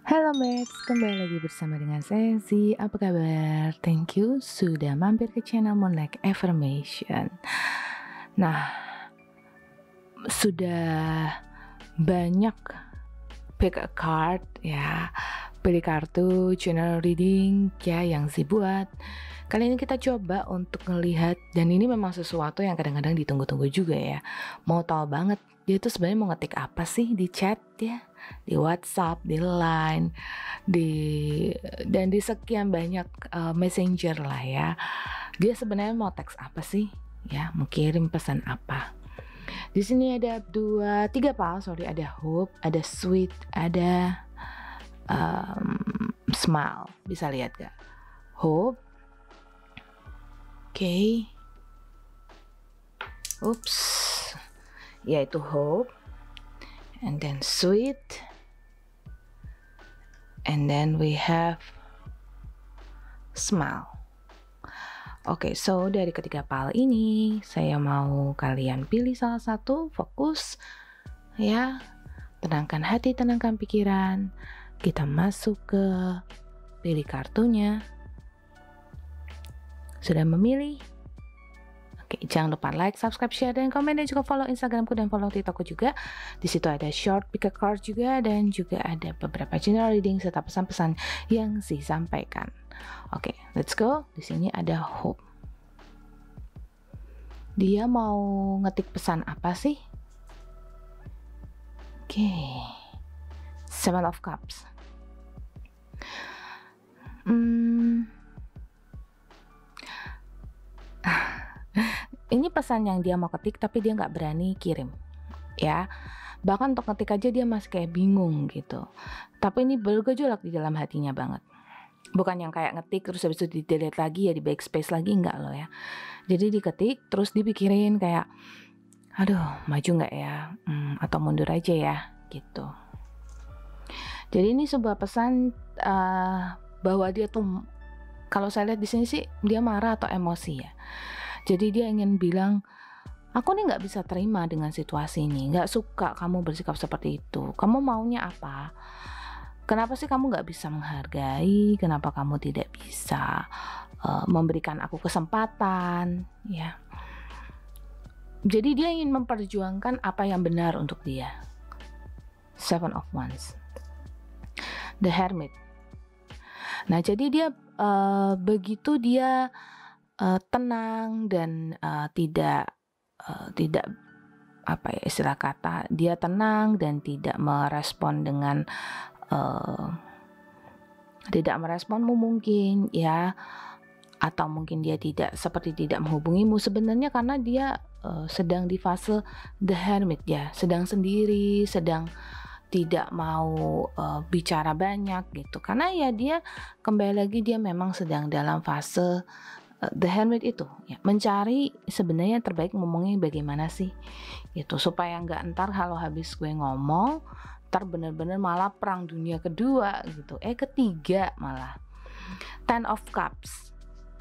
Halo mates, kembali lagi bersama dengan saya Zee. Apa kabar? Thank you sudah mampir ke channel Moonlight Affirmation. Nah, sudah banyak pick a card ya, pilih kartu channel reading ya yang Zee buat. Kali ini kita coba untuk ngelihat, dan ini memang sesuatu yang kadang-kadang ditunggu-tunggu juga ya. Mau tahu banget dia tuh sebenarnya mau ngetik apa sih di chat ya, di WhatsApp, di Line, dan di sekian banyak messenger lah ya. Dia sebenarnya mau teks apa sih? Ya, mau kirim pesan apa? Di sini ada tiga sorry, ada hope, ada sweet, ada smile. Bisa lihat gak? Hope. Oke. Oops. Yaitu hope. And then sweet. And then we have smile. Oke, so dari ketiga pile ini saya mau kalian pilih salah satu, fokus ya. Tenangkan hati, tenangkan pikiran. Kita masuk ke pilih kartunya. Sudah memilih? Oke, jangan lupa like, subscribe, share, dan komen, dan juga follow Instagramku dan follow TikTokku juga. Di situ ada short pick a card juga, dan juga ada beberapa general reading serta pesan-pesan yang saya sampaikan. Oke, let's go. Di sini ada hope. Dia mau ngetik pesan apa sih? Oke, Seven of Cups. Ini pesan yang dia mau ketik tapi dia nggak berani kirim ya, bahkan untuk ngetik aja dia masih kayak bingung gitu. Tapi ini bergejolak di dalam hatinya banget, bukan yang kayak ngetik terus habis itu di delete lagi ya, di backspace lagi, enggak loh ya. Jadi diketik terus dipikirin kayak aduh maju nggak ya, atau mundur aja ya gitu. Jadi ini sebuah pesan bahwa dia tuh, kalau saya lihat di sini sih dia marah atau emosi ya. Jadi dia ingin bilang, aku nih nggak bisa terima dengan situasi ini, nggak suka kamu bersikap seperti itu. Kamu maunya apa? Kenapa sih kamu nggak bisa menghargai? Kenapa kamu tidak bisa memberikan aku kesempatan? Ya. Jadi dia ingin memperjuangkan apa yang benar untuk dia. Seven of Wands, The Hermit. Nah, jadi dia begitu dia tenang dan tidak apa ya istilah kata, dia tenang dan tidak merespon dengan tidak meresponmu mungkin ya, atau mungkin dia tidak menghubungimu sebenarnya karena dia sedang di fase The Hermit ya, sedang sendiri, sedang tidak mau bicara banyak gitu, karena ya dia kembali lagi dia memang sedang dalam fase The Hermit itu ya, mencari sebenarnya yang terbaik ngomongnya bagaimana sih gitu, supaya nggak ntar kalau habis gue ngomong ntar bener-bener malah perang dunia kedua gitu, ketiga malah. Ten of Cups.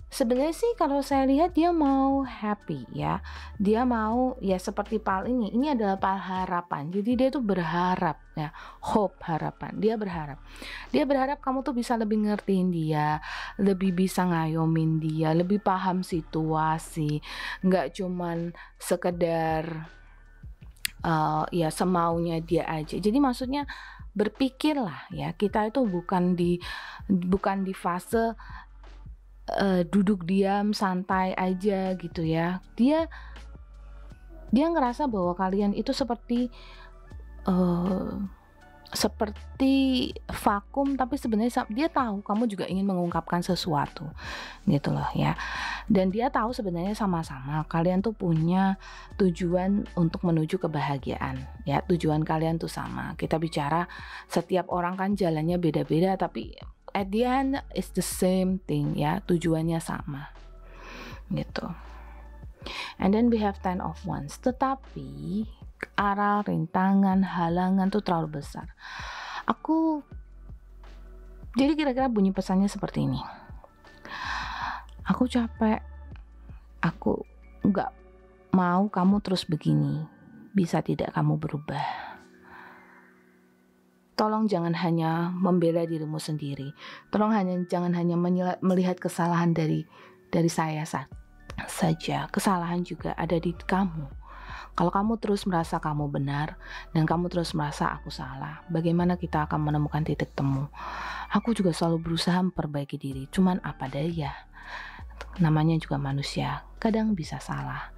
Sebenarnya sih kalau saya lihat dia mau happy ya, dia mau ya seperti pal ini adalah pal harapan. Jadi dia tuh berharap ya, hope, harapan. Dia berharap kamu tuh bisa lebih ngertiin dia, lebih bisa ngayomin dia, lebih paham situasi, nggak cuman sekedar ya semaunya dia aja. Jadi maksudnya berpikirlah ya, kita itu bukan di fase duduk diam santai aja gitu ya. Dia ngerasa bahwa kalian itu seperti vakum, tapi sebenarnya dia tahu kamu juga ingin mengungkapkan sesuatu gitu loh ya. Dan dia tahu sebenarnya sama-sama kalian tuh punya tujuan untuk menuju kebahagiaan ya, tujuan kalian tuh sama. Kita bicara setiap orang kan jalannya beda-beda, tapi at the end it's the same thing ya, tujuannya sama gitu. And then we have Ten of Wands, tetapi arah, rintangan, halangan tuh terlalu besar. Jadi kira-kira bunyi pesannya seperti ini. Aku capek, aku nggak mau kamu terus begini, bisa tidak kamu berubah? tolong jangan hanya membela dirimu sendiri. Tolong jangan hanya melihat kesalahan dari saya saja. Kesalahan juga ada di kamu. Kalau kamu terus merasa kamu benar dan kamu terus merasa aku salah, bagaimana kita akan menemukan titik temu? Aku juga selalu berusaha memperbaiki diri, cuman apa daya? Namanya juga manusia, kadang bisa salah.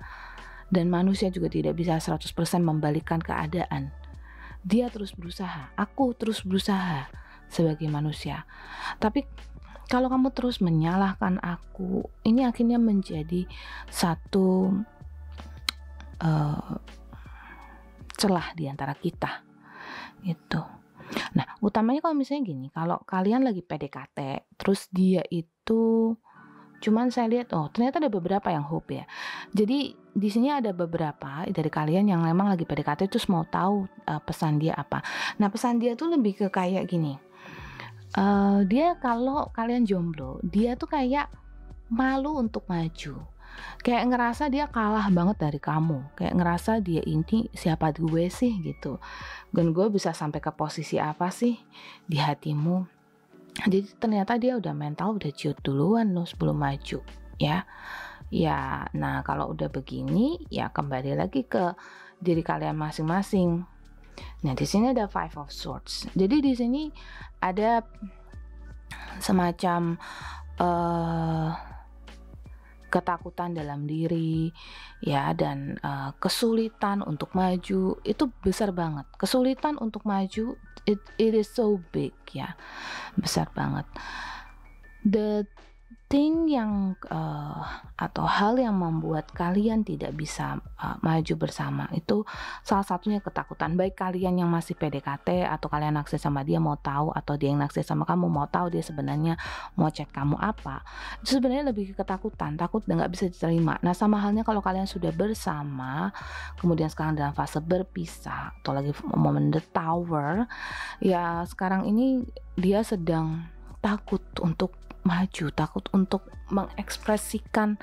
Dan manusia juga tidak bisa 100% membalikkan keadaan. Dia terus berusaha, aku terus berusaha sebagai manusia. Tapi kalau kamu terus menyalahkan aku, ini akhirnya menjadi satu celah di antara kita gitu. Nah, utamanya kalau misalnya gini, kalau kalian lagi PDKT, terus dia itu cuman saya lihat, ternyata ada beberapa yang hope ya. Jadi di sini ada beberapa dari kalian yang memang lagi PDKT terus mau tahu pesan dia apa. Nah, pesan dia tuh lebih ke kayak gini. Dia kalau kalian jomblo, dia tuh kayak malu untuk maju. Kayak ngerasa dia kalah banget dari kamu. Kayak ngerasa dia ini siapa gue sih gitu. Dan gue bisa sampai ke posisi apa sih di hatimu. Jadi ternyata dia udah mental udah ciut duluan loh sebelum maju ya. Ya, nah kalau udah begini ya kembali lagi ke diri kalian masing-masing. Nah, di sini ada Five of Swords. Jadi di sini ada semacam ketakutan dalam diri ya, dan kesulitan untuk maju itu besar banget. Kesulitan untuk maju it is so big ya, besar banget. The thing yang atau hal yang membuat kalian tidak bisa maju bersama itu salah satunya ketakutan. Baik kalian yang masih PDKT atau kalian naksir sama dia mau tahu, atau dia yang naksir sama kamu mau tahu dia sebenarnya mau chat kamu apa, itu sebenarnya lebih ke ketakutan, takut dan nggak bisa diterima. Nah, sama halnya kalau kalian sudah bersama kemudian sekarang dalam fase berpisah atau lagi momen the tower ya, sekarang ini dia sedang takut untuk maju, takut untuk mengekspresikan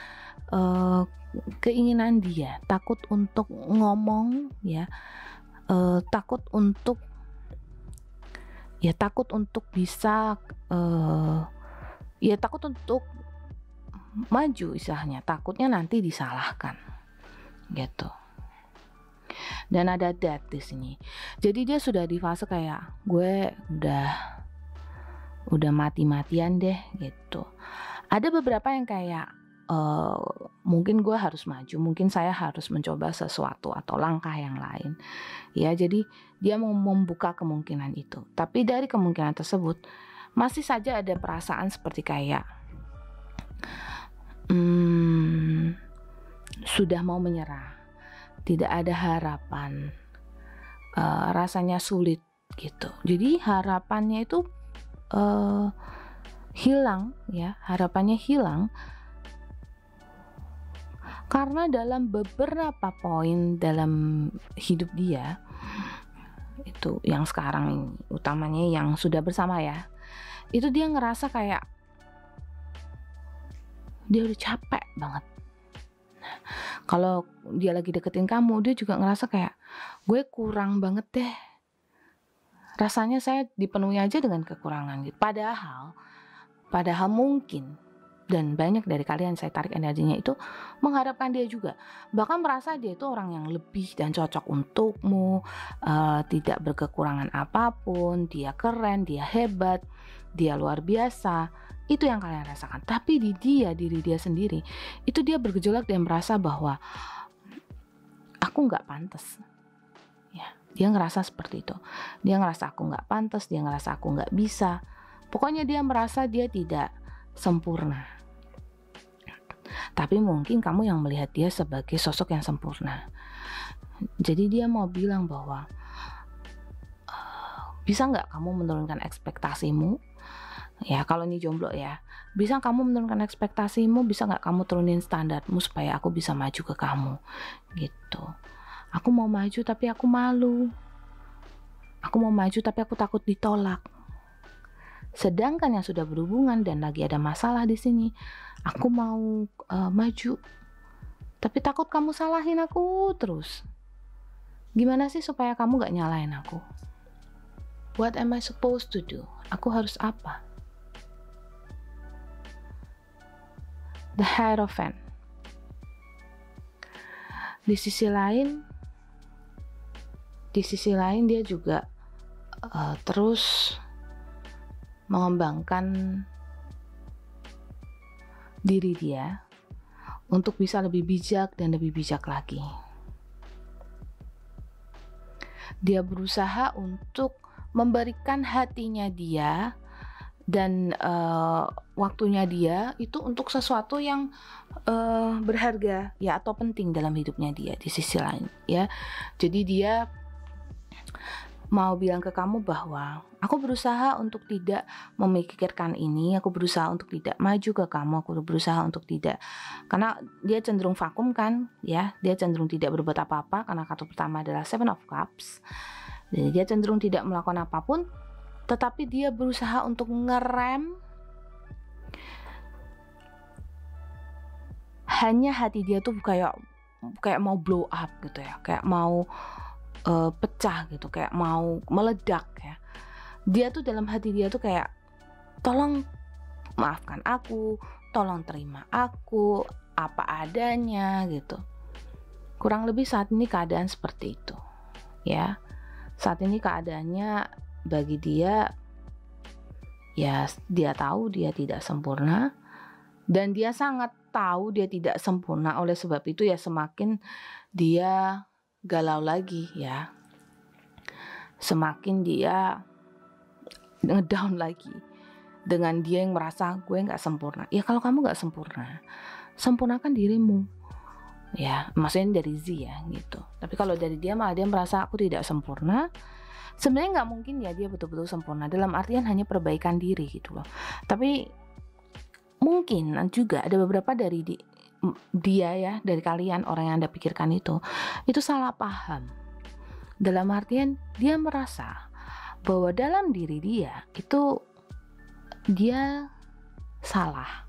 keinginan dia, takut untuk ngomong ya, takut untuk bisa takut untuk maju istilahnya, takutnya nanti disalahkan gitu. Dan ada Death di sini. Jadi dia sudah di fase kayak gue udah mati-matian deh gitu. Ada beberapa yang kayak mungkin gue harus maju, mungkin saya harus mencoba sesuatu atau langkah yang lain ya. Jadi dia mau membuka kemungkinan itu, tapi dari kemungkinan tersebut masih saja ada perasaan seperti kayak sudah mau menyerah, tidak ada harapan, rasanya sulit gitu. Jadi harapannya itu hilang ya, harapannya hilang karena dalam beberapa poin dalam hidup dia itu yang sekarang utamanya yang sudah bersama ya, itu dia ngerasa kayak dia udah capek banget. Nah, kalau dia lagi deketin kamu, dia juga ngerasa kayak gue kurang banget deh, rasanya saya dipenuhi aja dengan kekurangan gitu. Padahal mungkin, dan banyak dari kalian saya tarik energinya itu mengharapkan dia juga, bahkan merasa dia itu orang yang lebih dan cocok untukmu, tidak berkekurangan apapun, dia keren, dia hebat, dia luar biasa. Itu yang kalian rasakan. Tapi di diri dia sendiri itu dia bergejolak dan merasa bahwa aku nggak pantas. Dia ngerasa seperti itu. Dia ngerasa aku nggak pantas, dia ngerasa aku nggak bisa. Pokoknya dia merasa dia tidak sempurna. Tapi mungkin kamu yang melihat dia sebagai sosok yang sempurna. Jadi dia mau bilang bahwa bisa nggak kamu menurunkan ekspektasimu? Ya, kalau ini jomblo ya, bisa kamu menurunkan ekspektasimu? Bisa nggak kamu turunin standarmu supaya aku bisa maju ke kamu? Gitu. Aku mau maju tapi aku malu. Aku mau maju tapi aku takut ditolak. Sedangkan yang sudah berhubungan dan lagi ada masalah di sini, aku mau maju tapi takut kamu salahin aku terus. Gimana sih supaya kamu gak nyalahin aku? What am I supposed to do? Aku harus apa? The Hierophant. Di sisi lain dia juga terus mengembangkan diri dia untuk bisa lebih bijak dan lebih bijak lagi. Dia berusaha untuk memberikan hatinya dia dan waktunya dia itu untuk sesuatu yang berharga ya, atau penting dalam hidupnya dia di sisi lain ya. Jadi dia mau bilang ke kamu bahwa aku berusaha untuk tidak memikirkan ini, aku berusaha untuk tidak maju ke kamu, aku berusaha untuk tidak, karena dia cenderung vakum kan ya, dia cenderung tidak berbuat apa-apa karena kartu pertama adalah Seven of Cups. Jadi dia cenderung tidak melakukan apapun, tetapi dia berusaha untuk ngerem hanya hati dia tuh kayak mau blow up gitu ya, kayak mau pecah gitu, kayak mau meledak ya. Dia tuh dalam hati dia tuh kayak, tolong maafkan aku, tolong terima aku apa adanya gitu. Kurang lebih saat ini keadaan seperti itu ya. Saat ini keadaannya bagi dia ya, dia tahu dia tidak sempurna dan dia sangat tahu dia tidak sempurna. Oleh sebab itu ya semakin dia galau lagi ya, semakin dia ngedown lagi dengan dia yang merasa gue gak sempurna. Ya kalau kamu gak sempurna, sempurnakan dirimu ya, maksudnya dari Z ya gitu. Tapi kalau dari dia malah dia merasa aku tidak sempurna. Sebenarnya gak mungkin ya dia betul-betul sempurna, dalam artian hanya perbaikan diri gitu loh. Tapi mungkin juga ada beberapa dari dia ya, dari kalian orang yang Anda pikirkan itu salah paham. Dalam artian dia merasa bahwa dalam diri dia itu dia salah.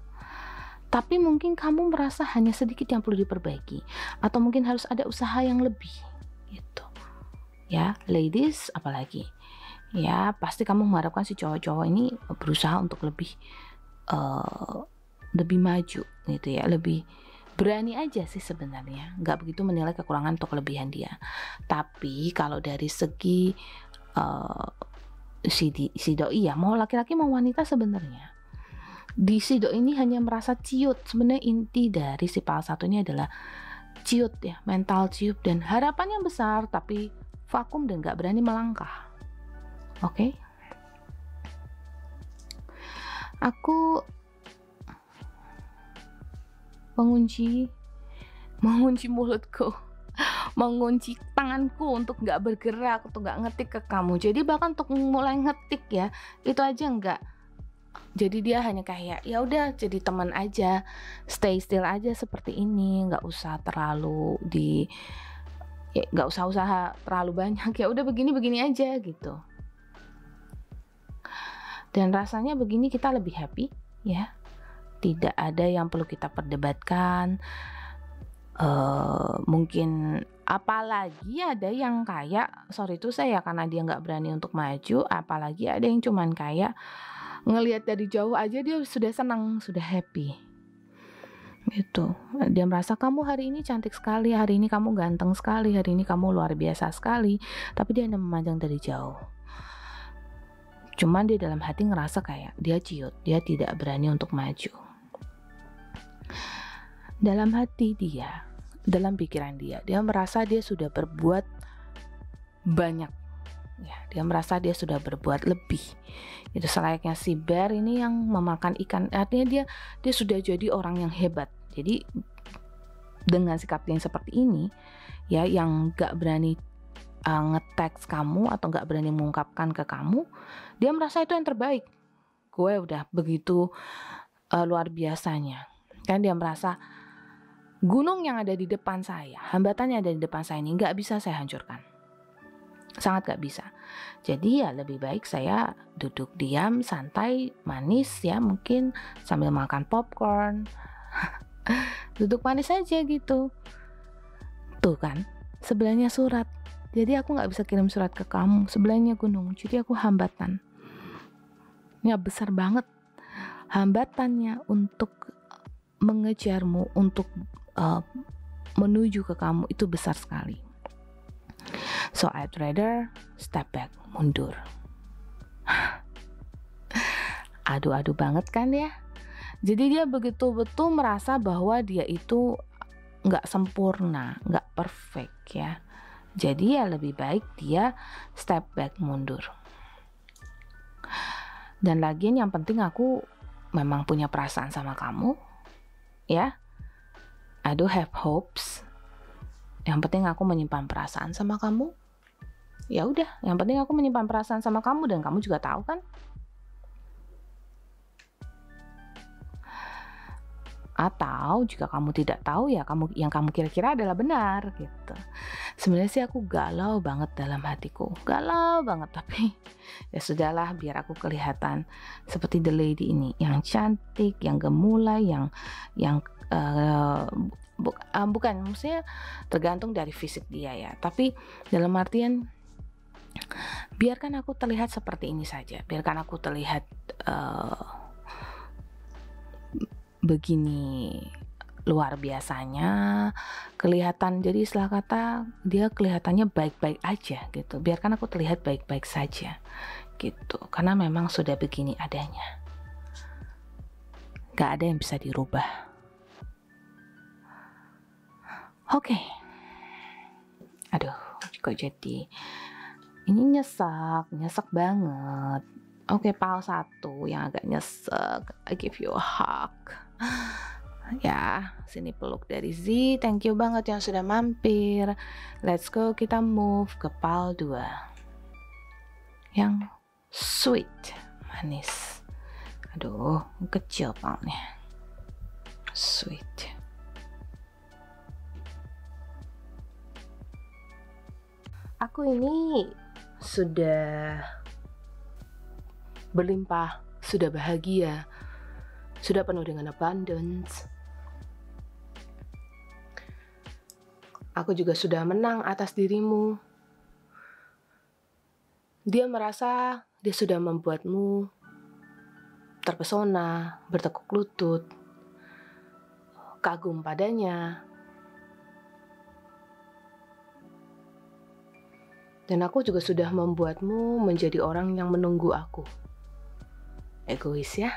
Tapi mungkin kamu merasa hanya sedikit yang perlu diperbaiki, atau mungkin harus ada usaha yang lebih gitu. Ya, ladies apalagi. Ya, pasti kamu mengharapkan si cowok-cowok ini berusaha untuk lebih maju gitu ya, lebih berani aja sih sebenarnya, nggak begitu menilai kekurangan atau kelebihan dia. Tapi kalau dari segi si doi ya, mau laki-laki mau wanita, sebenarnya di si doi ini hanya merasa ciut. Sebenarnya inti dari si pal satu ini adalah ciut ya, mental ciut dan harapannya besar tapi vakum dan nggak berani melangkah. Oke? Aku mengunci mulutku, mengunci tanganku untuk nggak bergerak, untuk nggak ngetik ke kamu. Jadi bahkan untuk mulai ngetik ya, itu aja nggak. Jadi dia hanya kayak ya udah jadi teman aja, stay still aja seperti ini, nggak usah terlalu nggak usah usaha terlalu banyak, ya udah begini aja gitu. Dan rasanya begini kita lebih happy ya. Tidak ada yang perlu kita perdebatkan. Mungkin apalagi ada yang kayak, sorry itu saya karena dia nggak berani untuk maju, apalagi ada yang cuman kayak ngelihat dari jauh aja dia sudah senang, sudah happy gitu. Dia merasa kamu hari ini cantik sekali, hari ini kamu ganteng sekali, hari ini kamu luar biasa sekali, tapi dia hanya memandang dari jauh. Cuman dia dalam hati ngerasa kayak dia ciut, dia tidak berani untuk maju. Dalam hati dia, dalam pikiran dia merasa dia sudah berbuat banyak ya, dia merasa dia sudah berbuat lebih. Itu selayaknya si bear ini yang memakan ikan, artinya dia sudah jadi orang yang hebat. Jadi dengan sikap yang seperti ini ya, yang gak berani nge-text kamu atau gak berani mengungkapkan ke kamu, dia merasa itu yang terbaik. Gue udah begitu luar biasanya kan. Dia merasa gunung yang ada di depan saya, hambatan yang ada di depan saya ini gak bisa saya hancurkan, sangat gak bisa. Jadi ya lebih baik saya duduk diam, santai, manis ya, mungkin sambil makan popcorn duduk manis aja gitu. Tuh kan sebelahnya surat, Jadi aku nggak bisa kirim surat ke kamu. Sebelahnya gunung, jadi aku hambatan. Ya besar banget hambatannya untuk mengejarmu, untuk menuju ke kamu itu besar sekali. So I'd rather step back, mundur. Adu-adu banget kan ya. Jadi dia betul-betul merasa bahwa dia itu nggak sempurna, nggak perfect ya. Jadi ya lebih baik dia step back, mundur. Dan lagian yang penting aku memang punya perasaan sama kamu, ya. I do have hopes. Yang penting aku menyimpan perasaan sama kamu. Ya udah, yang penting aku menyimpan perasaan sama kamu dan kamu juga tahu kan? Atau jika kamu tidak tahu ya yang kamu kira-kira adalah benar gitu. Sebenarnya sih aku galau banget dalam hatiku, galau banget, tapi ya sudahlah, biar aku kelihatan seperti the lady ini, yang cantik, yang gemulai, yang bukan, maksudnya tergantung dari fisik dia ya, tapi dalam artian biarkan aku terlihat seperti ini saja, biarkan aku terlihat begini luar biasanya kelihatan. Jadi istilah kata dia kelihatannya baik-baik aja gitu, biarkan aku terlihat baik-baik saja gitu, karena memang sudah begini adanya, gak ada yang bisa dirubah. Oke. Aduh, kok jadi ini nyesek banget. Oke, pal satu yang agak nyesek, I give you a hug. Ya, sini peluk dari Z. Thank you banget yang sudah mampir. Let's go, kita move ke pal 2 yang sweet, manis. Aduh, kecil palnya. Sweet. Aku ini sudah berlimpah, sudah bahagia, sudah penuh dengan abundance. Aku juga sudah menang atas dirimu. Dia merasa dia sudah membuatmu terpesona, bertekuk lutut, kagum padanya. Dan aku juga sudah membuatmu menjadi orang yang menunggu aku. Egois ya.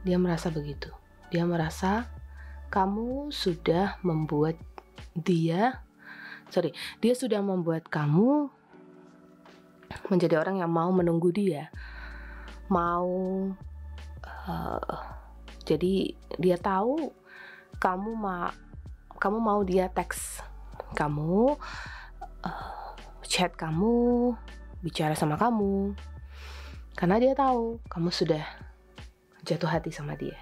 Dia merasa begitu. Dia merasa kamu sudah membuat dia sudah membuat kamu menjadi orang yang mau menunggu dia. Jadi dia tahu kamu mau dia teks kamu, chat kamu, bicara sama kamu, karena dia tahu kamu sudah jatuh hati sama dia.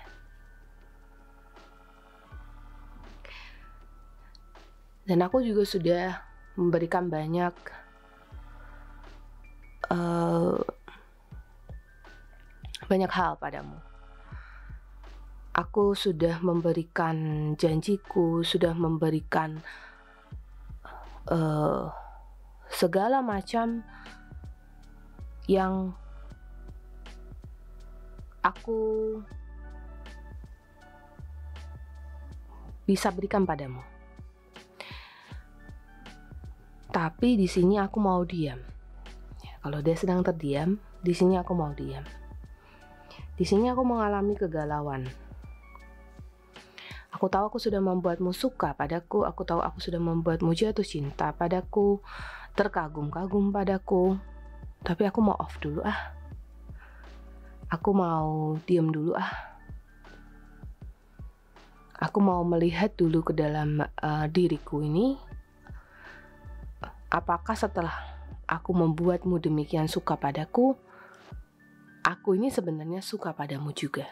Dan aku juga sudah memberikan banyak hal padamu. Aku sudah memberikan janjiku, sudah memberikan segala macam yang aku bisa berikan padamu. Tapi di sini aku mau diam. Kalau dia sedang terdiam, di sini aku mau diam. Di sini aku mengalami kegalauan. Aku tahu aku sudah membuatmu suka padaku, aku tahu aku sudah membuatmu jatuh cinta padaku, terkagum-kagum padaku. Tapi aku mau off dulu ah. Aku mau diam dulu ah. Aku mau melihat dulu ke dalam diriku ini. Apakah setelah aku membuatmu demikian suka padaku, aku ini sebenarnya suka padamu juga.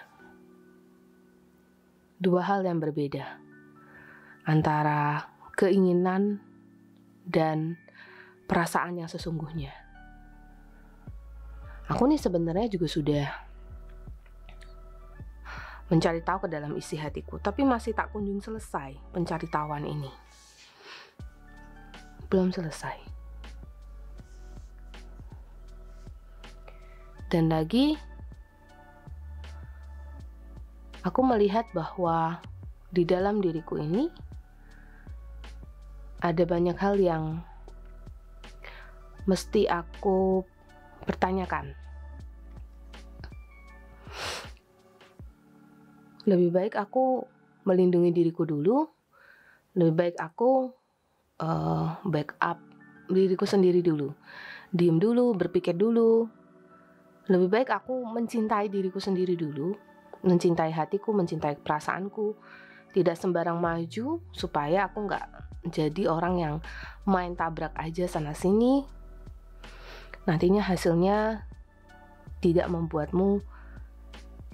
Dua hal yang berbeda antara keinginan dan perasaan yang sesungguhnya. Aku nih sebenarnya juga sudah mencari tahu ke dalam isi hatiku, tapi masih tak kunjung selesai pencari tahuan ini. belum selesai. Dan lagi, aku melihat bahwa di dalam diriku ini ada banyak hal yang mesti aku pertanyakan. Lebih baik aku melindungi diriku dulu, lebih baik aku backup diriku sendiri dulu, diem dulu, berpikir dulu. Lebih baik aku mencintai diriku sendiri dulu, mencintai hatiku, mencintai perasaanku, tidak sembarang maju, supaya aku nggak jadi orang yang main tabrak aja sana sini. Nantinya hasilnya tidak membuatmu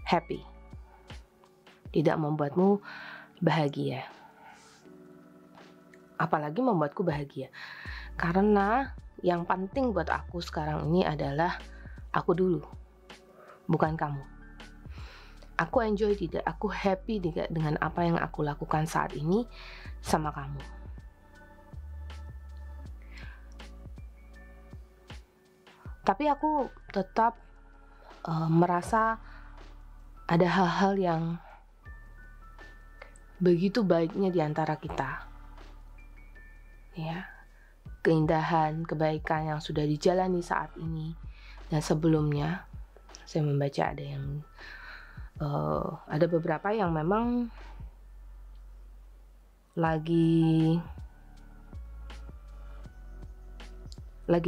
happy, tidak membuatmu bahagia, apalagi membuatku bahagia. Karena yang penting buat aku sekarang ini adalah aku dulu, bukan kamu. Aku enjoy tidak, aku happy tidak dengan apa yang aku lakukan saat ini sama kamu. Tapi aku tetap merasa ada hal-hal yang begitu baiknya di antara kita. Ya, keindahan, kebaikan yang sudah dijalani saat ini dan sebelumnya. Saya membaca ada beberapa yang memang lagi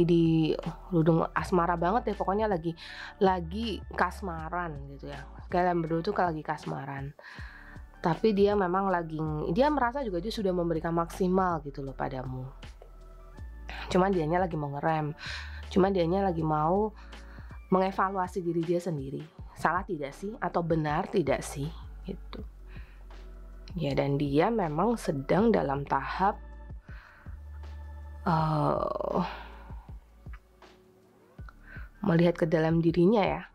di rudung asmara banget ya, pokoknya lagi kasmaran gitu ya. Kalian berdua tuh lagi kasmaran. Tapi dia memang dia merasa juga dia sudah memberikan maksimal gitu loh padamu. Cuman dianya lagi mau ngerem. Cuman dianya lagi mau mengevaluasi diri dia sendiri. Salah tidak sih? Atau benar tidak sih? Gitu. Ya, dan dia memang sedang dalam tahap melihat ke dalam dirinya ya.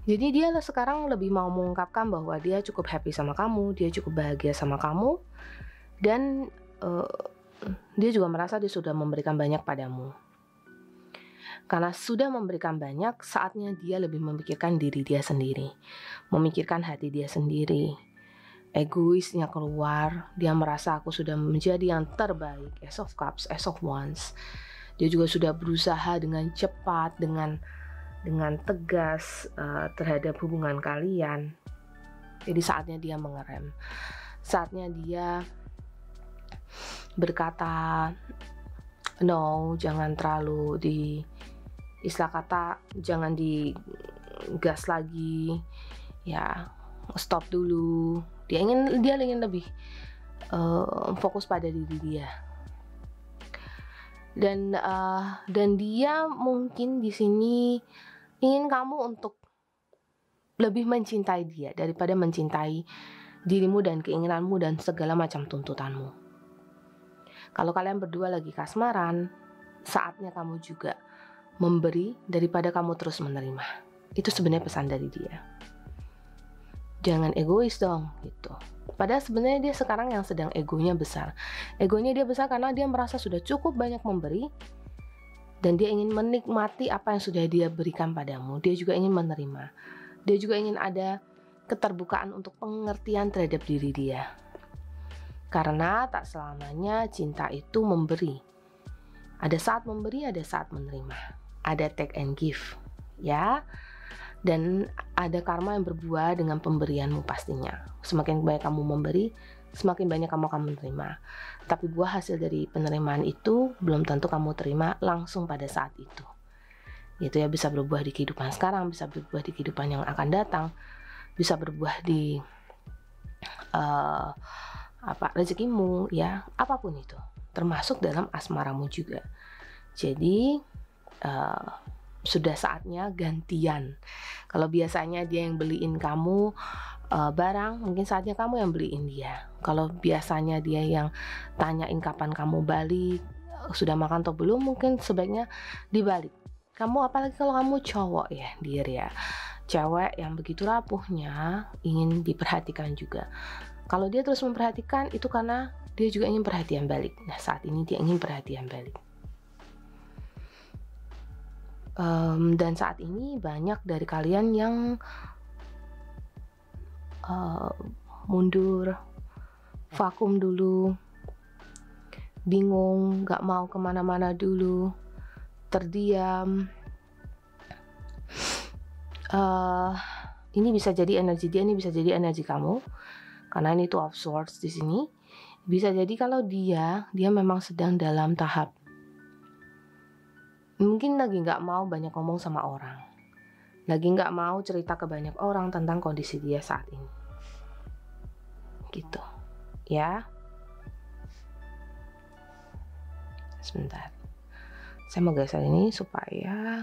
Jadi dia sekarang lebih mau mengungkapkan bahwa dia cukup happy sama kamu, dia cukup bahagia sama kamu, dan dia juga merasa dia sudah memberikan banyak padamu. Karena sudah memberikan banyak, saatnya dia lebih memikirkan diri dia sendiri, memikirkan hati dia sendiri. Egoisnya keluar, dia merasa aku sudah menjadi yang terbaik, Ace of Cups, Ace of Wands. Dia juga sudah berusaha dengan cepat, dengan tegas terhadap hubungan kalian. Jadi saatnya dia mengerem. Saatnya dia berkata no, jangan terlalu istilah kata jangan digas lagi. Ya, stop dulu. Dia ingin lebih fokus pada diri dia. Dan dia mungkin di sini ingin kamu untuk lebih mencintai dia daripada mencintai dirimu dan keinginanmu dan segala macam tuntutanmu. Kalau kalian berdua lagi kasmaran, saatnya kamu juga memberi daripada kamu terus menerima. Itu sebenarnya pesan dari dia. Jangan egois dong, gitu. Padahal sebenarnya dia sekarang yang sedang egonya besar. Egonya dia besar karena dia merasa sudah cukup banyak memberi, dan dia ingin menikmati apa yang sudah dia berikan padamu. Dia juga ingin menerima. Dia juga ingin ada keterbukaan untuk pengertian terhadap diri dia. Karena tak selamanya cinta itu memberi. Ada saat memberi, ada saat menerima. Ada take and give, ya. Dan ada karma yang berbuah dengan pemberianmu pastinya. Semakin banyak kamu memberi, semakin banyak kamu akan menerima. Tapi buah hasil dari penerimaan itu belum tentu kamu terima langsung pada saat itu. Itu ya, bisa berbuah di kehidupan sekarang, bisa berbuah di kehidupan yang akan datang, bisa berbuah di rezekimu, ya, apapun itu, termasuk dalam asmaramu juga. Jadi sudah saatnya gantian. Kalau biasanya dia yang beliin kamu barang, mungkin saatnya kamu yang beliin dia. Kalau biasanya dia yang tanyain kapan kamu balik, sudah makan atau belum, mungkin sebaiknya dibalik. Kamu, apalagi kalau kamu cowok ya, dear ya, cewek yang begitu rapuhnya ingin diperhatikan juga. Kalau dia terus memperhatikan, itu karena dia juga ingin perhatian balik. Nah, saat ini dia ingin perhatian balik. Dan saat ini banyak dari kalian yang mundur, vakum dulu, bingung, gak mau kemana-mana dulu, terdiam. Ini bisa jadi energi dia, ini bisa jadi energi kamu, karena ini Two of Swords di sini. Bisa jadi kalau dia memang sedang dalam tahap mungkin lagi nggak mau banyak ngomong sama orang, lagi nggak mau cerita ke banyak orang tentang kondisi dia saat ini, gitu ya. Sebentar, saya mau geser ini supaya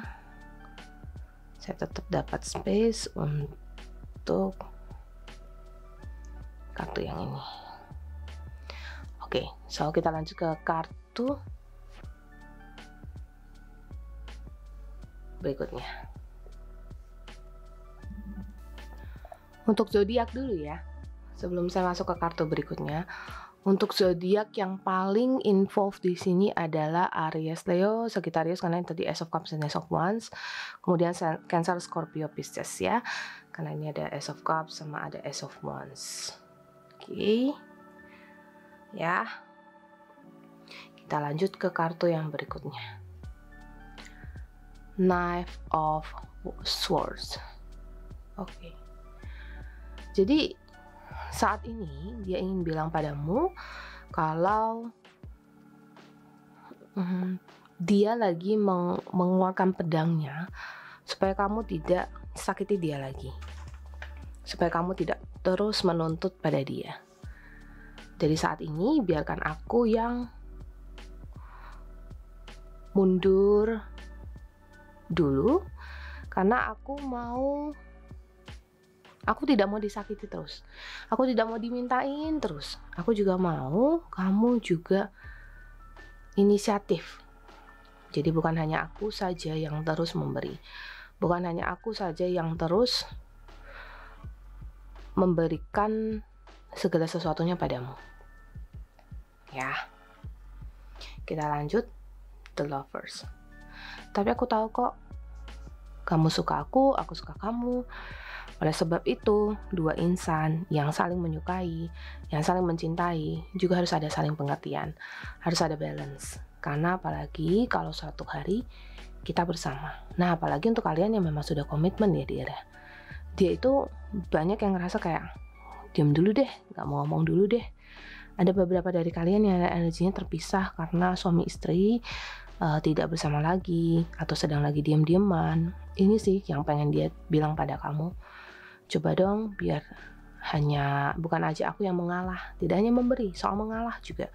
saya tetap dapat space untuk kartu yang ini. Oke, so kita lanjut ke kartu berikutnya. Untuk zodiak dulu ya, sebelum saya masuk ke kartu berikutnya. Untuk zodiak yang paling involved di sini adalah Aries, Leo, Sagittarius, karena yang tadi Ace of Cups dan Ace of Wands. Kemudian Cancer, Scorpio, Pisces ya, karena ini ada Ace of Cups sama ada Ace of Wands. Oke, ya. Kita lanjut ke kartu yang berikutnya. Knife of Swords. Oke. Jadi saat ini dia ingin bilang padamu kalau dia lagi mengeluarkan pedangnya supaya kamu tidak sakiti dia lagi, supaya kamu tidak terus menuntut pada dia. Jadi saat ini biarkan aku yang mundur dulu, karena aku tidak mau disakiti terus, aku tidak mau dimintain terus, aku juga mau kamu juga inisiatif. Jadi bukan hanya aku saja yang terus memberi, bukan hanya aku saja yang terus memberikan segala sesuatunya padamu ya. Kita lanjut The Lovers. Tapi aku tahu kok kamu suka aku suka kamu. Oleh sebab itu, dua insan yang saling menyukai, yang saling mencintai, juga harus ada saling pengertian, harus ada balance. Karena apalagi kalau suatu hari kita bersama. Nah, apalagi untuk kalian yang memang sudah komitmen ya dia itu banyak yang ngerasa kayak diam dulu deh, gak mau ngomong dulu deh. Ada beberapa dari kalian yang energinya terpisah karena suami istri tidak bersama lagi atau sedang lagi diam-diaman. Ini sih yang pengen dia bilang pada kamu. Coba dong biar bukan aja aku yang mengalah, tidak hanya memberi, soal mengalah juga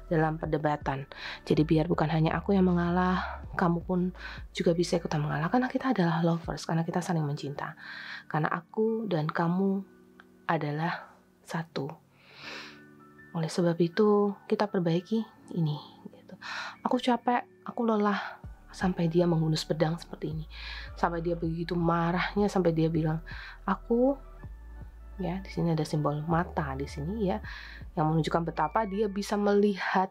dalam perdebatan. Jadi biar bukan hanya aku yang mengalah, kamu pun juga bisa ikutan mengalah, karena kita adalah lovers, karena kita saling mencinta. Karena aku dan kamu adalah satu. Oleh sebab itu kita perbaiki ini gitu. Aku capek, aku lelah, sampai dia menghunus pedang seperti ini, sampai dia begitu marahnya, sampai dia bilang aku ya. Di sini ada simbol mata di sini ya, yang menunjukkan betapa dia bisa melihat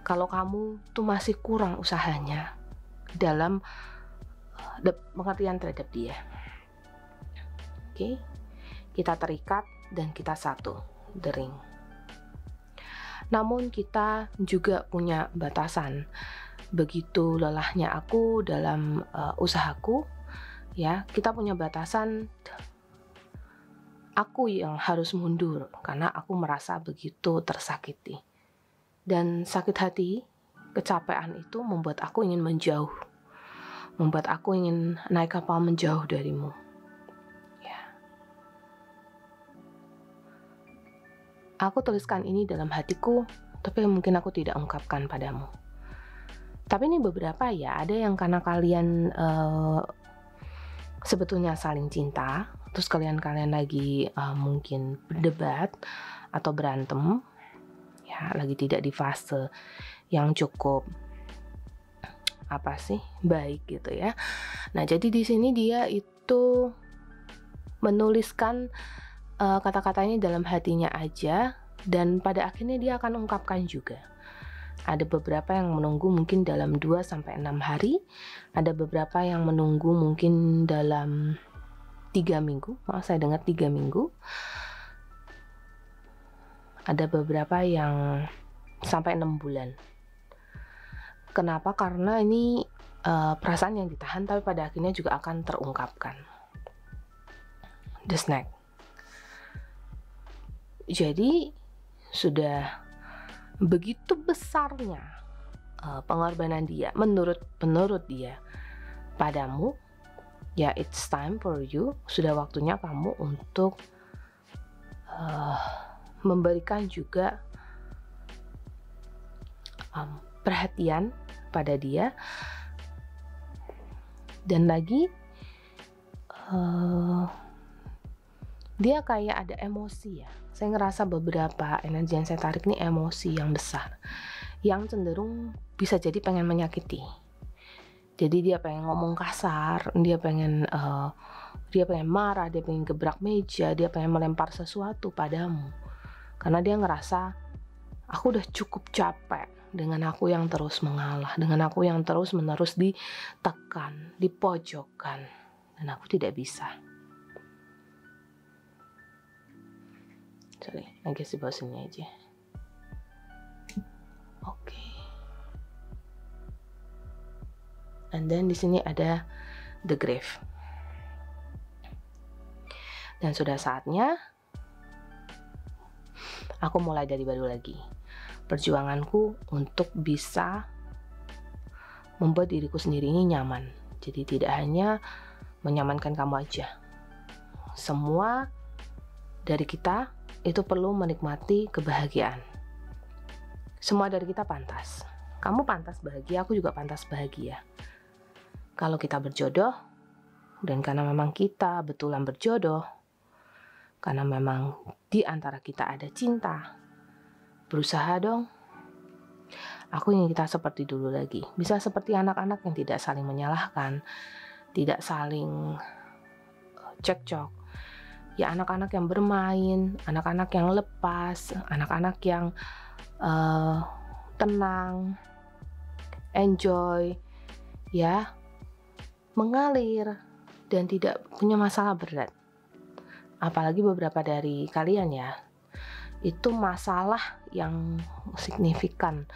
kalau kamu tuh masih kurang usahanya dalam pengertian terhadap dia. Oke, kita terikat dan kita satu, the ring. Namun kita juga punya batasan. Begitu lelahnya aku dalam usahaku ya, kita punya batasan. Aku yang harus mundur karena aku merasa begitu tersakiti. Dan sakit hati, kecapean itu membuat aku ingin menjauh, membuat aku ingin naik kapal menjauh darimu ya. Aku tuliskan ini dalam hatiku, tapi mungkin aku tidak ungkapkan padamu. Tapi ini beberapa ya, ada yang karena kalian sebetulnya saling cinta, terus kalian lagi mungkin berdebat atau berantem, ya lagi tidak di fase yang cukup baik gitu ya. Nah jadi di sini dia itu menuliskan kata-katanya dalam hatinya aja, dan pada akhirnya dia akan ungkapkan juga. Ada beberapa yang menunggu mungkin dalam 2-6 hari, ada beberapa yang menunggu mungkin dalam 3 minggu, saya dengar 3 minggu. Ada beberapa yang sampai 6 bulan. Kenapa? Karena ini perasaan yang ditahan tapi pada akhirnya juga akan terungkapkan. The snack. Jadi sudah begitu besarnya pengorbanan dia menurut dia padamu, ya it's time for you, sudah waktunya kamu untuk memberikan juga perhatian pada dia. Dan lagi dia kayak ada emosi ya. Saya ngerasa beberapa energi yang saya tarik ini emosi yang besar, yang cenderung bisa jadi pengen menyakiti. Jadi dia pengen ngomong kasar, dia pengen marah, dia pengen gebrak meja, dia pengen melempar sesuatu padamu. Karena dia ngerasa, aku udah cukup capek dengan aku yang terus mengalah, dengan aku yang terus-menerus ditekan, dipojokkan, dan aku tidak bisa. Sorry, I guess di bawah sini aja. Oke. And then di sini ada the grave. Dan sudah saatnya aku mulai dari baru lagi. Perjuanganku untuk bisa membuat diriku sendiri ini nyaman. Jadi tidak hanya menyamankan kamu aja. Semua dari kita itu perlu menikmati kebahagiaan. Semua dari kita pantas. Kamu pantas bahagia, aku juga pantas bahagia. Kalau kita berjodoh, dan karena memang kita betulan berjodoh, karena memang di antara kita ada cinta, berusaha dong. Aku ingin kita seperti dulu lagi. Bisa seperti anak-anak yang tidak saling menyalahkan, tidak saling cekcok. Ya anak-anak yang bermain, anak-anak yang lepas, anak-anak yang tenang, enjoy, ya, mengalir, dan tidak punya masalah berat. Apalagi beberapa dari kalian ya, itu masalah yang signifikan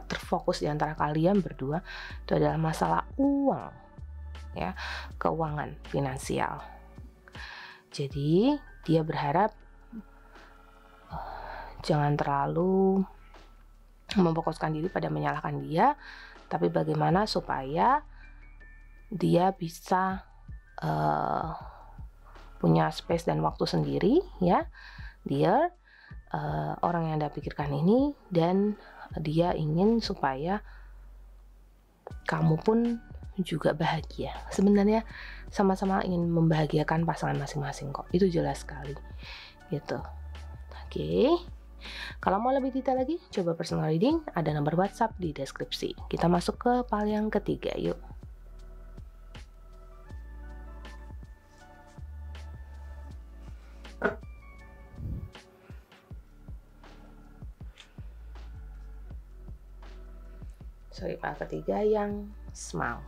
terfokus di antara kalian berdua itu adalah masalah uang, ya, keuangan finansial. Jadi dia berharap jangan terlalu memfokuskan diri pada menyalahkan dia, tapi bagaimana supaya dia bisa punya space dan waktu sendiri, ya, dia orang yang Anda pikirkan ini, dan dia ingin supaya kamu pun juga bahagia. Sebenarnya sama-sama ingin membahagiakan pasangan masing-masing kok, itu jelas sekali gitu. Oke. Kalau mau lebih detail lagi, coba personal reading, ada nomor WhatsApp di deskripsi. Kita masuk ke pile yang ketiga, yuk. Sorry, pile ketiga yang smile.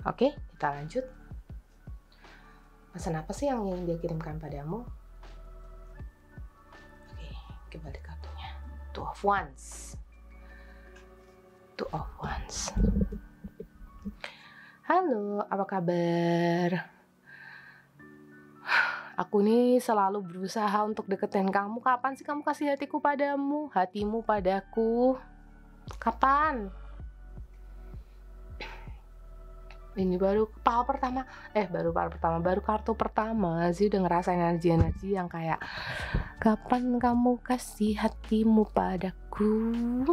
Oke, kita lanjut. Pesan apa sih yang ingin dia kirimkan padamu? Oke, kembali kartunya. Two of Wands. Two of Wands. Halo, apa kabar? Aku nih selalu berusaha untuk deketin kamu. Kapan sih kamu kasih hatiku padamu? Hatimu padaku? Kapan? Ini baru kartu pertama sih udah ngerasain energi yang kayak, kapan kamu kasih hatimu padaku?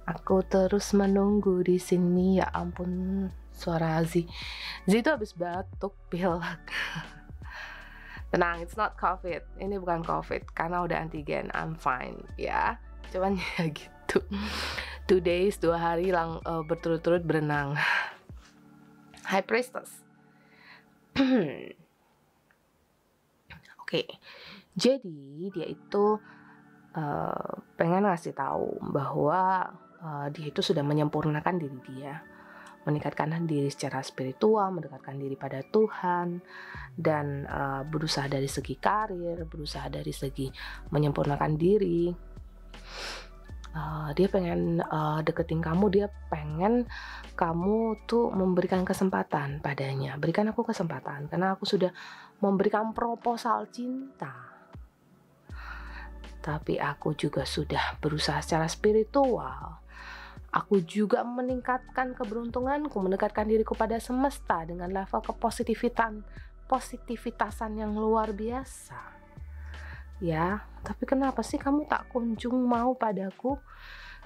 Aku terus menunggu di sini. Ya ampun, suara Zi itu habis batuk pilek. Tenang, it's not COVID. Ini bukan COVID karena udah antigen. I'm fine ya. Cuman ya gitu. 2 days, 2 hari berturut-turut berenang. High Priestess. Oke. Jadi dia itu pengen ngasih tahu bahwa dia itu sudah menyempurnakan diri dia, meningkatkan diri secara spiritual, mendekatkan diri pada Tuhan, dan berusaha dari segi karir, berusaha dari segi menyempurnakan diri. Dia pengen deketin kamu, dia pengen kamu tuh memberikan kesempatan padanya. Berikan aku kesempatan, karena aku sudah memberikan proposal cinta. Tapi aku juga sudah berusaha secara spiritual. Aku juga meningkatkan keberuntunganku, mendekatkan diriku pada semesta dengan level positivitasan yang luar biasa. Ya, tapi kenapa sih kamu tak kunjung mau padaku?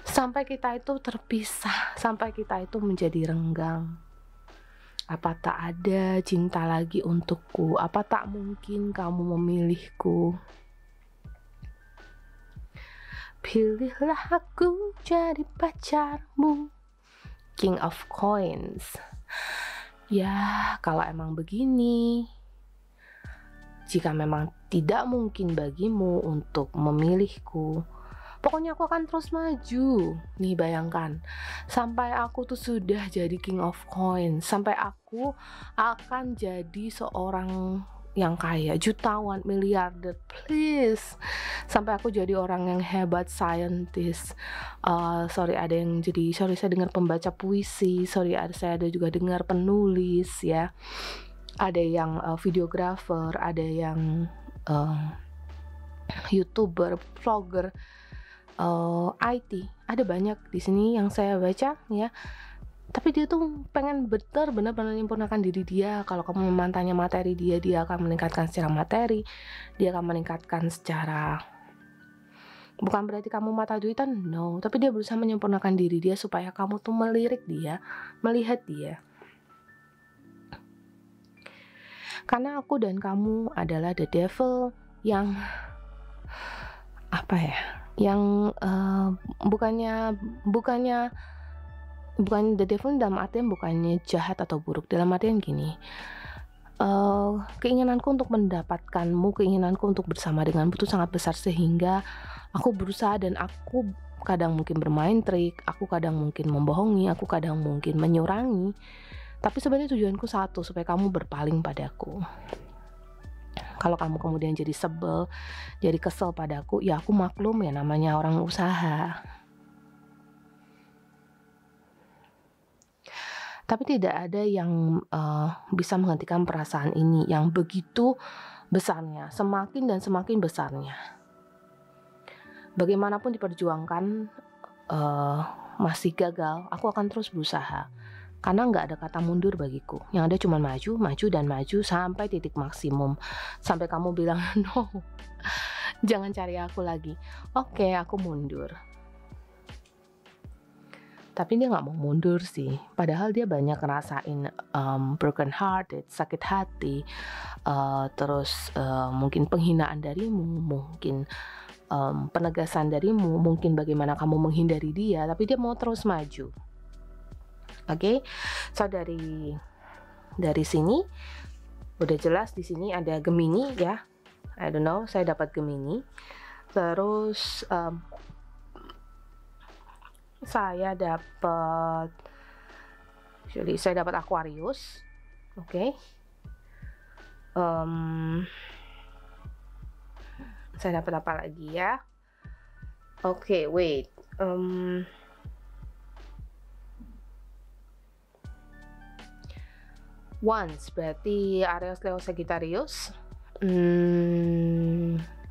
Sampai kita itu terpisah, sampai kita itu menjadi renggang. Apa tak ada cinta lagi untukku? Apa tak mungkin kamu memilihku? Pilihlah aku jadi pacarmu, King of Coins. Ya, kalau emang begini, jika memang tidak mungkin bagimu untuk memilihku, pokoknya aku akan terus maju. Nih bayangkan, sampai aku tuh sudah jadi King of Coins, sampai aku akan jadi seorang yang kaya, jutawan, miliarder, please. Sampai aku jadi orang yang hebat, scientist. Sorry saya dengar pembaca puisi, saya ada juga dengar penulis ya. Ada yang videographer, ada yang YouTuber, vlogger, IT, ada banyak di sini yang saya baca ya. Tapi dia tuh pengen benar-benar menyempurnakan diri dia. Kalau kamu memantanya materi dia akan meningkatkan secara materi, dia akan meningkatkan secara, bukan berarti kamu mata duitan, no, tapi dia berusaha menyempurnakan diri dia supaya kamu tuh melirik dia, melihat dia. Karena aku dan kamu adalah the devil yang yang bukan the devil dalam artian bukannya jahat atau buruk, dalam artian gini, keinginanku untuk mendapatkanmu, keinginanku untuk bersama denganmu itu sangat besar, sehingga aku berusaha dan aku kadang mungkin bermain trik, aku kadang mungkin membohongi, aku kadang mungkin menyurangi. Tapi sebenarnya tujuanku satu, supaya kamu berpaling padaku. Kalau kamu kemudian jadi sebel, jadi kesel padaku, ya aku maklum ya, namanya orang usaha. Tapi tidak ada yang bisa menghentikan perasaan ini yang begitu besarnya, semakin dan semakin besarnya. Bagaimanapun diperjuangkan, masih gagal, aku akan terus berusaha. Karena nggak ada kata mundur bagiku. Yang ada cuma maju, maju, dan maju sampai titik maksimum. Sampai kamu bilang, no, jangan cari aku lagi. Oke, aku mundur. Tapi dia nggak mau mundur sih. Padahal dia banyak ngerasain broken hearted, sakit hati, terus mungkin penghinaan darimu, mungkin penegasan darimu, mungkin bagaimana kamu menghindari dia. Tapi dia mau terus maju. Oke, so dari sini udah jelas di sini ada Gemini ya. I don't know, saya dapat Gemini. Terus saya dapat Aquarius. Oke. Saya dapat apa lagi ya? Oke, wait. Once berarti Aries, Leo, Sagittarius.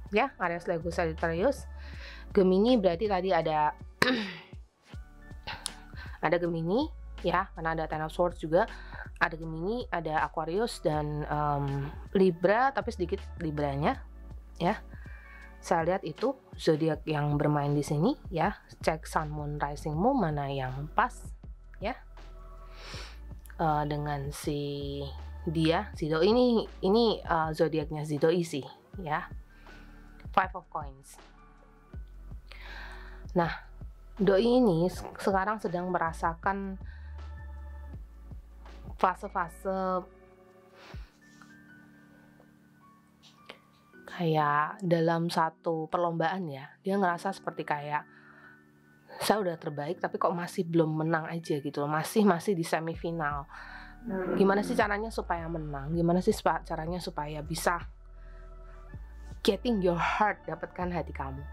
Ya, Aries, Leo, Sagittarius. Gemini berarti tadi ada ada Gemini ya, karena ada Ten of Swords juga. Ada Gemini, ada Aquarius, dan Libra, tapi sedikit Libranya ya. Saya lihat itu zodiak yang bermain di sini ya. Cek Sun, Moon, Rising, Moon mana yang pas ya. Dengan si dia si doi ini zodiaknya si doi sih ya, Five of Coins. Nah, doi ini sekarang sedang merasakan fase-fase kayak dalam satu perlombaan ya, dia ngerasa seperti kayak saya udah terbaik tapi kok masih belum menang aja gitu loh, masih di semifinal. Gimana sih caranya supaya menang, gimana sih caranya supaya bisa getting your heart, dapatkan hati kamu.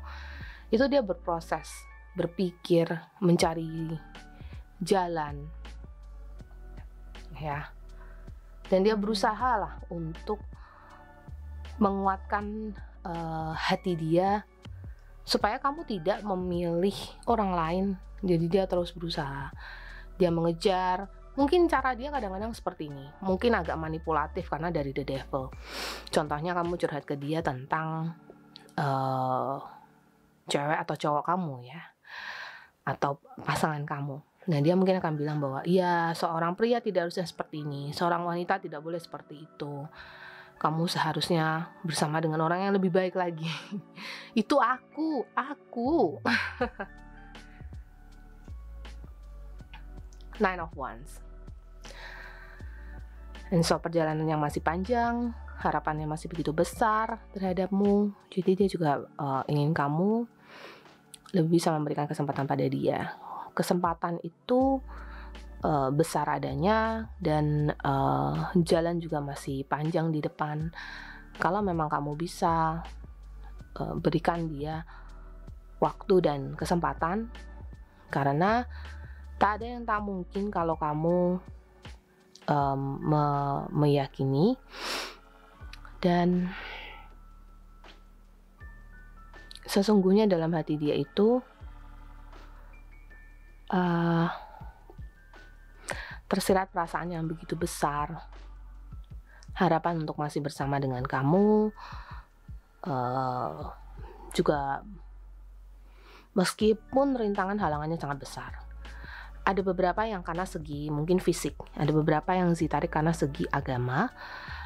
Itu dia berproses, berpikir, mencari jalan ya, dan dia berusaha lah untuk menguatkan hati dia supaya kamu tidak memilih orang lain. Jadi dia terus berusaha, dia mengejar. Mungkin cara dia kadang-kadang seperti ini, mungkin agak manipulatif karena dari the devil. Contohnya kamu curhat ke dia tentang cewek atau cowok kamu ya, atau pasangan kamu. Nah, dia mungkin akan bilang bahwa iya, seorang pria tidak harusnya seperti ini, seorang wanita tidak boleh seperti itu, kamu seharusnya bersama dengan orang yang lebih baik lagi. Itu aku Nine of Wands. And so perjalanan yang masih panjang, harapannya masih begitu besar terhadapmu. Jadi dia juga ingin kamu lebih bisa memberikan kesempatan pada dia. Kesempatan itu besar adanya, dan jalan juga masih panjang di depan. Kalau memang kamu bisa berikan dia waktu dan kesempatan, karena tak ada yang tak mungkin kalau kamu meyakini dan sesungguhnya dalam hati dia itu tersirat perasaan yang begitu besar, harapan untuk masih bersama dengan kamu, juga meskipun rintangan halangannya sangat besar. Ada beberapa yang karena segi mungkin fisik, ada beberapa yang ditarik karena segi agama,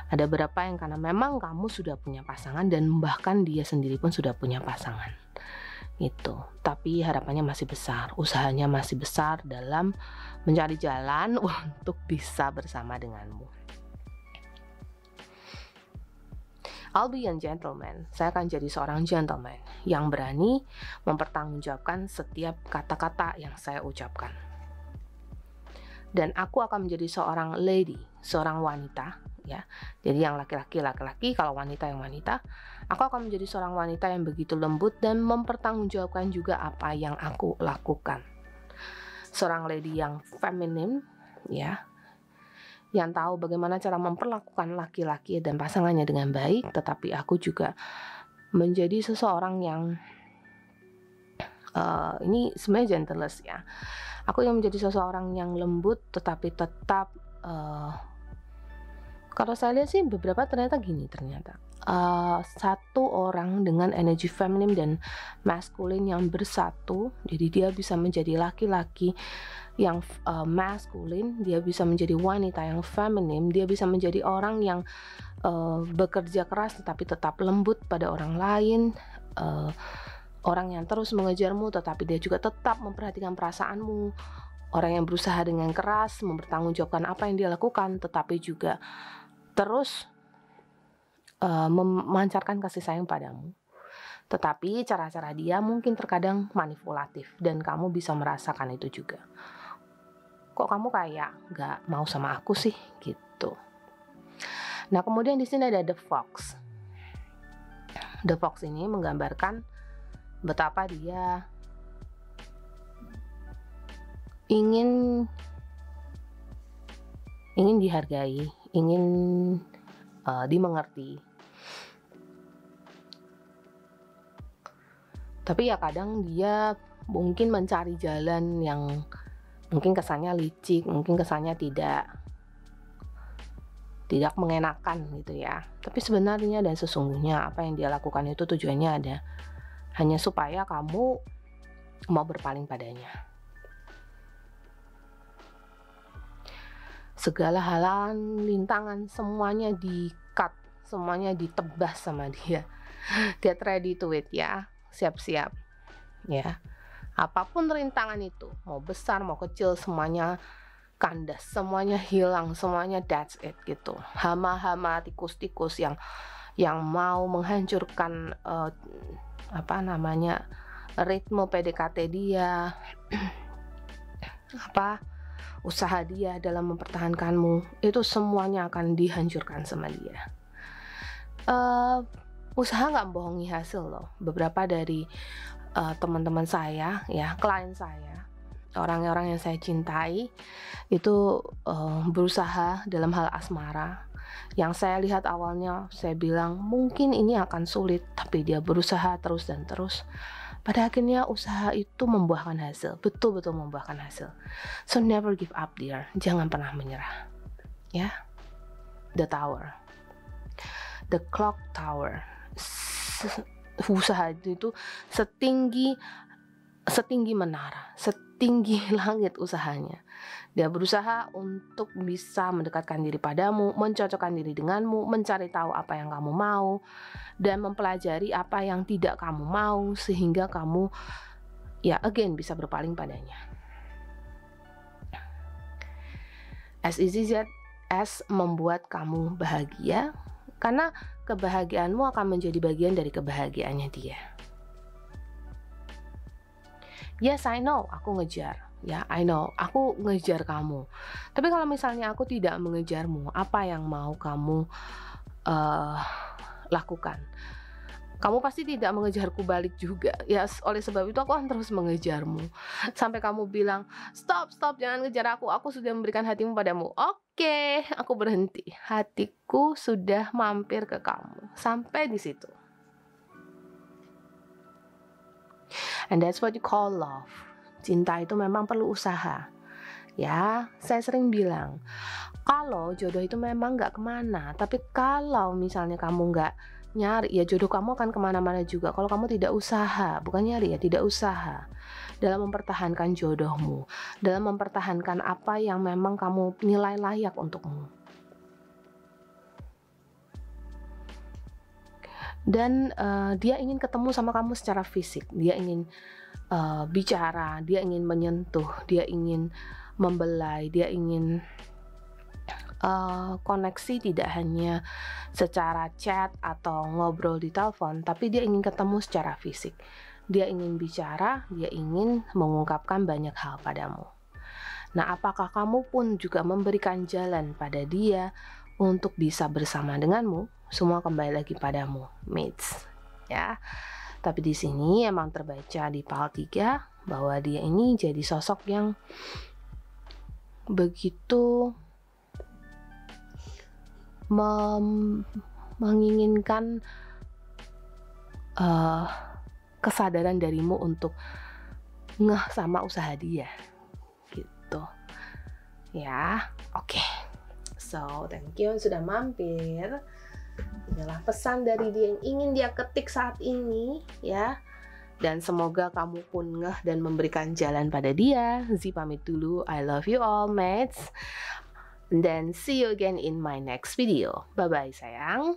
ada beberapa yang karena memang kamu sudah punya pasangan dan bahkan dia sendiri pun sudah punya pasangan gitu. Tapi harapannya masih besar, usahanya masih besar dalam mencari jalan untuk bisa bersama denganmu. I'll be a gentleman. Saya akan jadi seorang gentleman yang berani mempertanggungjawabkan setiap kata-kata yang saya ucapkan. Dan aku akan menjadi seorang lady, seorang wanita ya. Jadi yang laki-laki, kalau wanita yang wanita. Aku akan menjadi seorang wanita yang begitu lembut dan mempertanggungjawabkan juga apa yang aku lakukan. Seorang lady yang feminin ya, yang tahu bagaimana cara memperlakukan laki-laki dan pasangannya dengan baik. Tetapi aku juga menjadi seseorang yang ini sebenarnya gentleness ya. Aku yang menjadi seseorang yang lembut tetapi tetap kalau saya lihat sih beberapa ternyata satu orang dengan energi feminim dan maskulin yang bersatu. Jadi dia bisa menjadi laki-laki yang maskulin, dia bisa menjadi wanita yang feminim, dia bisa menjadi orang yang bekerja keras tetapi tetap lembut pada orang lain, orang yang terus mengejarmu tetapi dia juga tetap memperhatikan perasaanmu, orang yang berusaha dengan keras mempertanggungjawabkan apa yang dia lakukan tetapi juga terus memancarkan kasih sayang padamu. Tetapi cara-cara dia mungkin terkadang manipulatif dan kamu bisa merasakan itu juga. Kok kamu kayak gak mau sama aku sih gitu. Nah, kemudian di sini ada The Fox. The Fox ini menggambarkan betapa dia ingin dihargai, ingin dimengerti. Tapi ya kadang dia mungkin mencari jalan yang mungkin kesannya licik, mungkin kesannya tidak mengenakan gitu ya. Tapi sebenarnya dan sesungguhnya apa yang dia lakukan itu tujuannya ada hanya supaya kamu mau berpaling padanya. segala halangan, rintangan semuanya di-cut, semuanya ditebas sama dia. Get ready to it ya, siap-siap ya. Apapun rintangan itu, mau besar mau kecil, semuanya kandas, semuanya hilang, semuanya that's it gitu. Hama-hama, tikus-tikus yang mau menghancurkan ritme PDKT dia, usaha dia dalam mempertahankanmu, itu semuanya akan dihancurkan sama dia. Usaha nggak membohongi hasil loh. Beberapa dari teman-teman saya ya, klien saya, orang-orang yang saya cintai itu berusaha dalam hal asmara. Yang saya lihat awalnya, saya bilang mungkin ini akan sulit, tapi dia berusaha terus dan terus. Pada akhirnya usaha itu membuahkan hasil, betul-betul membuahkan hasil. So never give up dear, jangan pernah menyerah ya. The tower, the clock tower, usaha itu setinggi menara, setinggi langit usahanya. Dia berusaha untuk bisa mendekatkan diri padamu, mencocokkan diri denganmu, mencari tahu apa yang kamu mau, dan mempelajari apa yang tidak kamu mau, sehingga kamu again bisa berpaling padanya. As easy as membuat kamu bahagia, karena kebahagiaanmu akan menjadi bagian dari kebahagiaannya dia. Yes, I know, aku ngejar. Ya, I know, aku ngejar kamu. Tapi kalau misalnya aku tidak mengejarmu, apa yang mau kamu lakukan? Kamu pasti tidak mengejarku balik juga. Ya, oleh sebab itu aku akan terus mengejarmu. Sampai kamu bilang, stop, jangan ngejar aku sudah memberikan hatimu padamu. Oke, aku berhenti. Hatiku sudah mampir ke kamu. Sampai di situ. And that's what you call love. Cinta itu memang perlu usaha. Ya, saya sering bilang, kalau jodoh itu memang gak kemana, tapi kalau misalnya kamu gak nyari, ya jodoh kamu akan kemana-mana juga. Kalau kamu tidak usaha, bukan nyari ya, tidak usaha dalam mempertahankan jodohmu, dalam mempertahankan apa yang memang kamu nilai layak untukmu. Dan dia ingin ketemu sama kamu secara fisik, dia ingin bicara, dia ingin menyentuh, dia ingin membelai, dia ingin koneksi tidak hanya secara chat atau ngobrol di telepon, tapi dia ingin ketemu secara fisik. Dia ingin bicara, dia ingin mengungkapkan banyak hal padamu. Nah, apakah kamu pun juga memberikan jalan pada dia untuk bisa bersama denganmu? Semua kembali lagi padamu, mates. Ya. Tapi di sini emang terbaca di PAL 3 bahwa dia ini jadi sosok yang begitu menginginkan kesadaran darimu untuk ngeh sama usaha dia gitu ya. Oke. So thank you sudah mampir. Inilah pesan dari dia yang ingin dia ketik saat ini ya. Dan semoga kamu pun ngeh dan memberikan jalan pada dia. Zi pamit dulu. I love you all mates. And then see you again in my next video. Bye bye sayang.